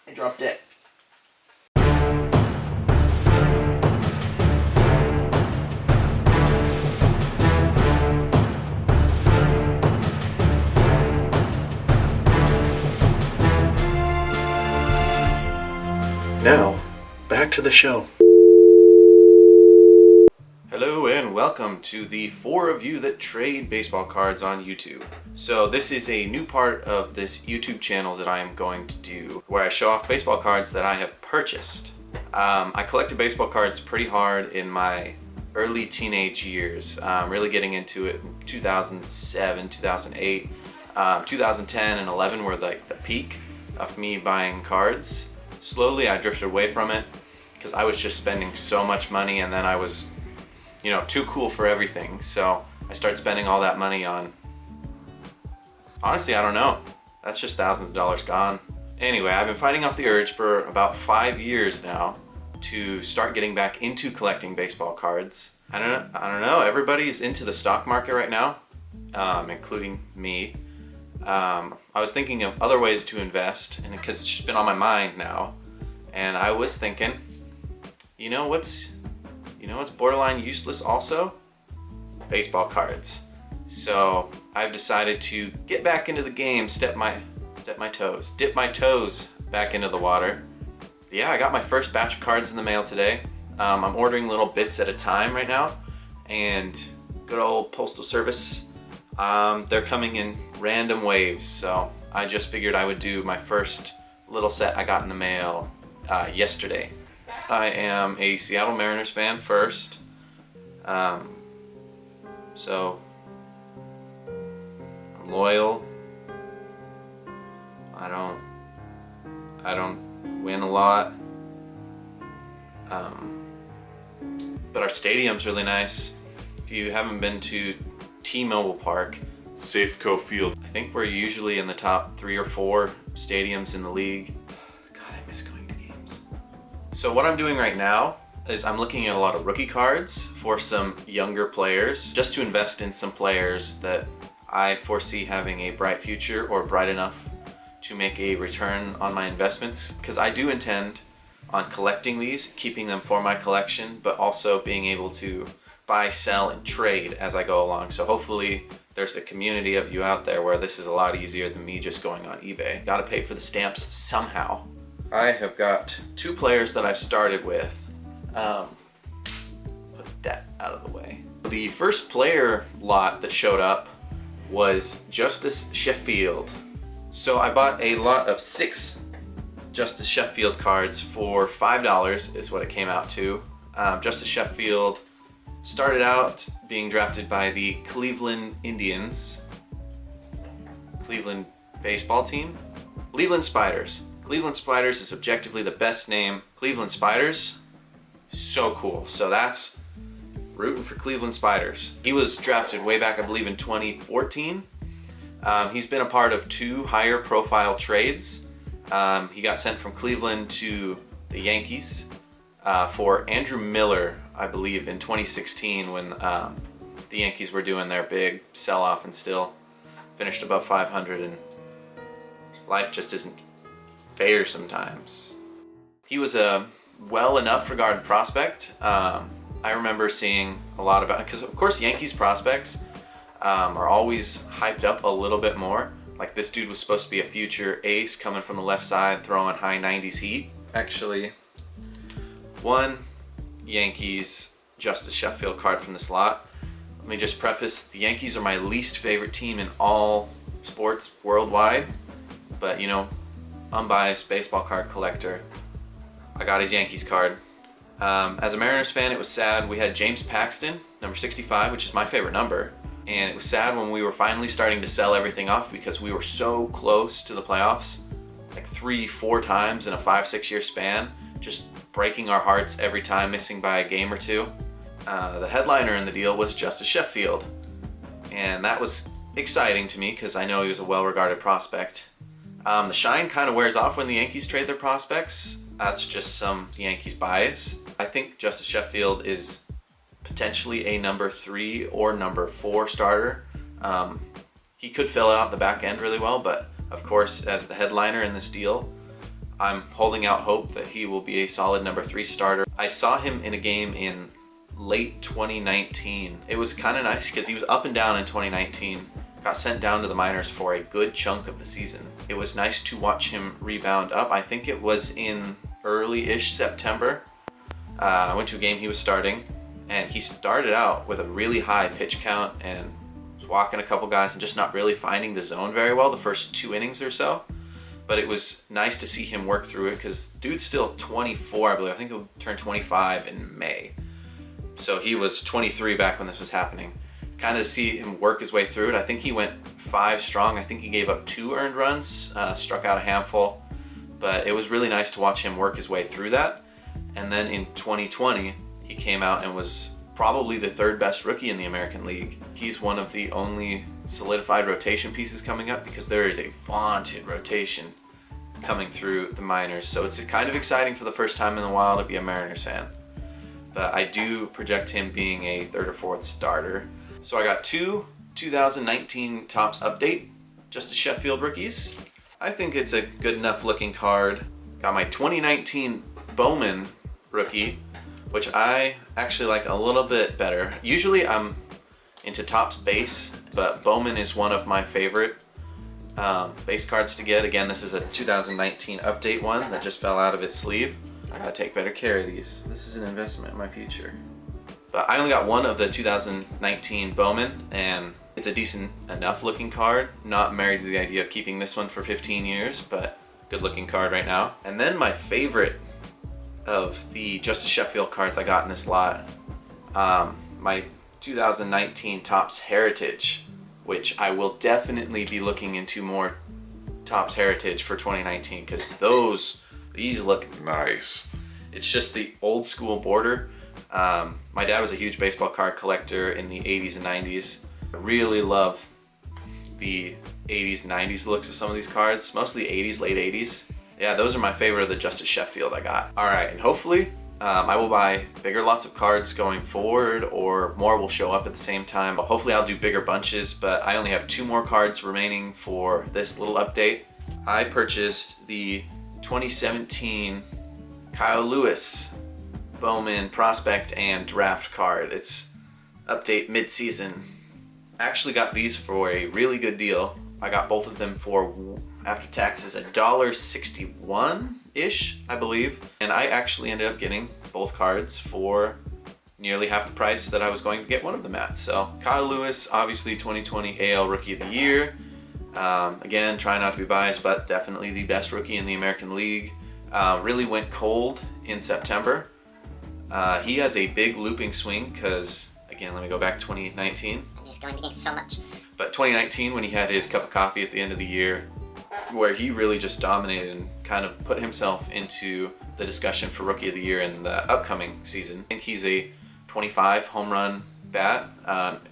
I dropped it. Now, back to the show. Hello and welcome to the 4 of you that trade baseball cards on YouTube. So this is a new part of this YouTube channel that I am going to do where I show off baseball cards that I have purchased. I collected baseball cards pretty hard in my early teenage years, really getting into it in 2007, 2008, 2010 and 11 were like the peak of me buying cards. Slowly I drifted away from it because I was just spending so much money, and then I was, you know, too cool for everything. So I started spending all that money on, honestly, I don't know. That's just thousands of dollars gone. Anyway, I've been fighting off the urge for about 5 years now to start getting back into collecting baseball cards. I don't know, everybody's into the stock market right now, including me. I was thinking of other ways to invest, and because it's just been on my mind now, and I was thinking, you know what's borderline useless also? Baseball cards. So I've decided to get back into the game, dip my toes back into the water. Yeah, I got my first batch of cards in the mail today. I'm ordering little bits at a time right now, and good old postal service, they're coming in random waves. So I just figured I would do my first little set I got in the mail yesterday. I am a Seattle Mariners fan first, so I'm loyal. I don't win a lot, but our stadium's really nice. If you haven't been to T-Mobile Park, Safeco Field, I think we're usually in the top 3 or 4 stadiums in the league. God, I miss going to games. So what I'm doing right now is I'm looking at a lot of rookie cards for some younger players, just to invest in some players that I foresee having a bright future, or bright enough to make a return on my investments, because I do intend on collecting these, keeping them for my collection, but also being able to buy, sell, and trade as I go along. So hopefully there's a community of you out there where this is a lot easier than me just going on eBay. Gotta pay for the stamps somehow. I have got 2 players that I've started with. Put that out of the way. The first player lot that showed up was Justus Sheffield. So I bought a lot of 6 Justus Sheffield cards for $5 is what it came out to. Justus Sheffield started out being drafted by the Cleveland Indians. Cleveland baseball team? Cleveland Spiders. Cleveland Spiders is objectively the best name. Cleveland Spiders, so cool. So that's rooting for Cleveland Spiders. He was drafted way back, I believe, in 2014. He's been a part of 2 higher profile trades. He got sent from Cleveland to the Yankees for Andrew Miller, I believe, in 2016 when the Yankees were doing their big sell-off and still finished above 500, and life just isn't fair sometimes. He was a well enough regarded prospect. I remember seeing a lot about, because of course Yankees prospects are always hyped up a little bit more. Like, this dude was supposed to be a future ace coming from the left side, throwing high 90s heat. Actually, one Yankees Justus Sheffield card from this lot. Let me just preface, the Yankees are my least favorite team in all sports worldwide, but you know, unbiased baseball card collector, I got his Yankees card. As a Mariners fan, it was sad. We had James Paxton, number 65, which is my favorite number, and it was sad when we were finally starting to sell everything off because we were so close to the playoffs, like 3-4 times in a 5-6 year span, just breaking our hearts every time, missing by a game or 2. The headliner in the deal was Justus Sheffield, and that was exciting to me because I know he was a well-regarded prospect. The shine kind of wears off when the Yankees trade their prospects. That's just some Yankees bias. I think Justus Sheffield is potentially a number 3 or number 4 starter. He could fill out the back end really well, but of course, as the headliner in this deal, I'm holding out hope that he will be a solid number 3 starter. I saw him in a game in late 2019. It was kind of nice because he was up and down in 2019. Got sent down to the minors for a good chunk of the season. It was nice to watch him rebound up. I think it was in early-ish September. I went to a game he was starting, and he started out with a really high pitch count and was walking a couple guys and just not really finding the zone very well the first 2 innings or so. But it was nice to see him work through it because dude's still 24, I believe. I think he'll turn 25 in May. So he was 23 back when this was happening. Kind of see him work his way through it. I think he went 5 strong. I think he gave up 2 earned runs, struck out a handful. But it was really nice to watch him work his way through that. And then in 2020, he came out and was probably the 3rd best rookie in the American League. He's one of the only solidified rotation pieces coming up because there is a vaunted rotation coming through the minors. So it's kind of exciting for the first time in a while to be a Mariners fan. But I do project him being a 3rd or 4th starter. So I got 2 2019 Topps update, Justus Sheffield rookies. I think it's a good enough looking card. Got my 2019 Bowman Rookie, which I actually like a little bit better. Usually I'm into Topps base, but Bowman is one of my favorite base cards to get. Again, this is a 2019 update one that just fell out of its sleeve. I gotta take better care of these. This is an investment in my future. But I only got one of the 2019 Bowman, and it's a decent enough looking card. Not married to the idea of keeping this one for 15 years, but good looking card right now. And then my favorite of the Justus Sheffield cards I got in this lot, my 2019 Topps Heritage, which I will definitely be looking into more Topps Heritage for 2019 because these look nice. It's just the old school border. My dad was a huge baseball card collector in the 80s and 90s. I really love the 80s and 90s looks of some of these cards, mostly 80s, late 80s. Yeah, those are my favorite of the Justus Sheffield I got. All right, and hopefully I will buy bigger lots of cards going forward, or more will show up at the same time. But hopefully I'll do bigger bunches, but I only have 2 more cards remaining for this little update. I purchased the 2017 Kyle Lewis Bowman prospect and draft card. It's update mid-season. Actually got these for a really good deal. I got both of them for, after taxes, $1.61-ish, I believe. And I actually ended up getting both cards for nearly half the price that I was going to get one of them at. So Kyle Lewis, obviously 2020 AL Rookie of the Year. Again, trying not to be biased, but definitely the best rookie in the American League. Really went cold in September. He has a big looping swing because, again, let me go back to 2019. He's going to game so much. But 2019, when he had his cup of coffee at the end of the year, where he really just dominated and kind of put himself into the discussion for Rookie of the Year in the upcoming season. I think he's a 25 home run bat.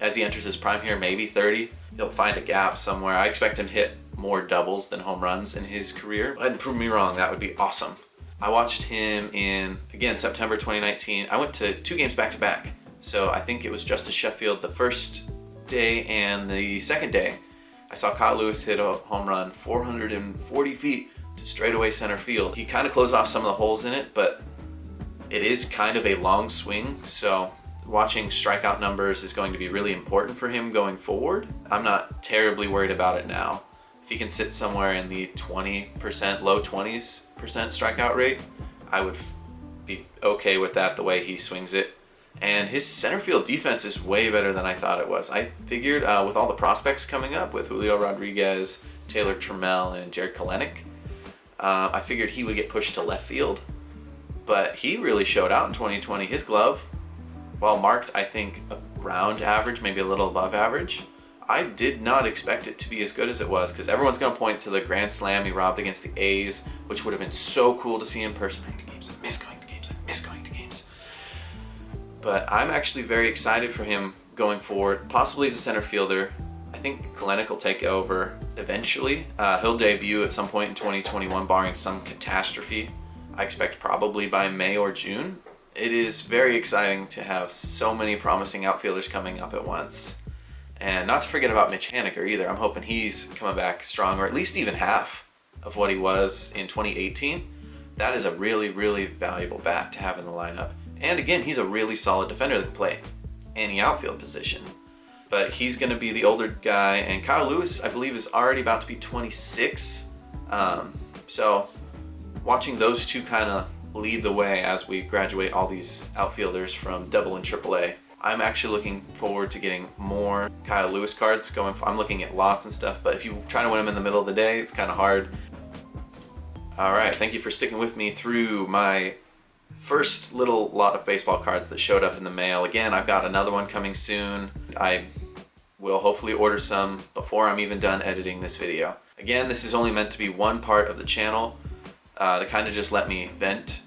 As he enters his prime here, maybe 30. He'll find a gap somewhere. I expect him to hit more doubles than home runs in his career. But prove me wrong, that would be awesome. I watched him in, again, September 2019. I went to 2 games back-to-back. So I think it was Justus Sheffield the first day, and the second day I saw Kyle Lewis hit a home run 440 feet to straightaway center field. He kind of closed off some of the holes in it, but it is kind of a long swing, so watching strikeout numbers is going to be really important for him going forward. I'm not terribly worried about it now. If he can sit somewhere in the 20%, low 20s% strikeout rate, I would be okay with that the way he swings it. And his center field defense is way better than I thought it was. I figured with all the prospects coming up with Julio Rodriguez, Taylor Trammell, and Jared Kelenic, I figured he would get pushed to left field. But he really showed out in 2020. His glove, while marked, I think, around average, maybe a little above average, I did not expect it to be as good as it was, because everyone's going to point to the grand slam he robbed against the A's, which would have been so cool to see in person. I miss going to games. I miss going to games. But I'm actually very excited for him going forward, possibly as a center fielder. I think Kelenic will take over eventually. He'll debut at some point in 2021, barring some catastrophe. I expect probably by May or June. It is very exciting to have so many promising outfielders coming up at once. And not to forget about Mitch Haniger either. I'm hoping he's coming back strong, or at least even half of what he was in 2018, that is a really, really valuable bat to have in the lineup. And again, he's a really solid defender that can play any outfield position. But he's going to be the older guy, and Kyle Lewis, I believe, is already about to be 26. So watching those two kind of lead the way as we graduate all these outfielders from Double and Triple A. I'm actually looking forward to getting more Kyle Lewis cards going. I'm looking at lots and stuff, but if you try to win them in the middle of the day, it's kind of hard. Alright, thank you for sticking with me through my first little lot of baseball cards that showed up in the mail. Again, I've got another one coming soon. I will hopefully order some before I'm even done editing this video. Again, this is only meant to be one part of the channel to kind of just let me vent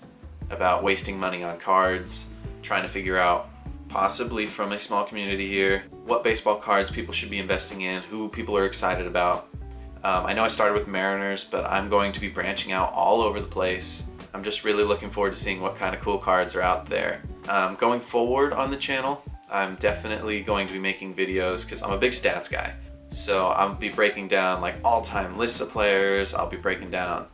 about wasting money on cards, trying to figure out, possibly from a small community here, what baseball cards people should be investing in, who people are excited about. I know I started with Mariners, but I'm going to be branching out all over the place. I'm just really looking forward to seeing what kind of cool cards are out there. Going forward on the channel, I'm definitely going to be making videos because I'm a big stats guy. So I'll be breaking down like all-time lists of players, I'll be breaking down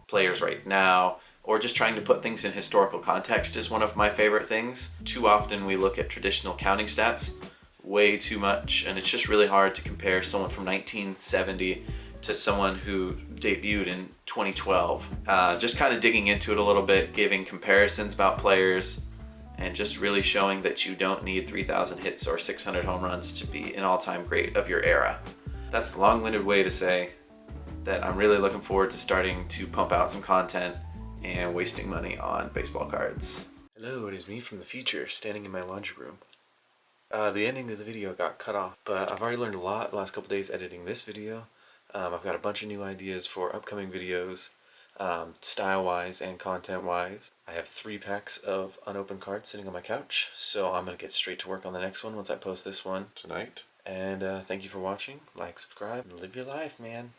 players right now, or just trying to put things in historical context is one of my favorite things. Too often we look at traditional counting stats way too much, and it's just really hard to compare someone from 1970 to someone who debuted in 2012. Just kind of digging into it a little bit, giving comparisons about players, and just really showing that you don't need 3,000 hits or 600 home runs to be an all-time great of your era. That's the long-winded way to say that I'm really looking forward to starting to pump out some content and wasting money on baseball cards. Hello, it is me from the future, standing in my laundry room. The ending of the video got cut off, but I've already learned a lot the last couple days editing this video. I've got a bunch of new ideas for upcoming videos, style-wise and content-wise. I have 3 packs of unopened cards sitting on my couch, so I'm going to get straight to work on the next one once I post this one tonight. And thank you for watching. Like, subscribe, and live your life, man.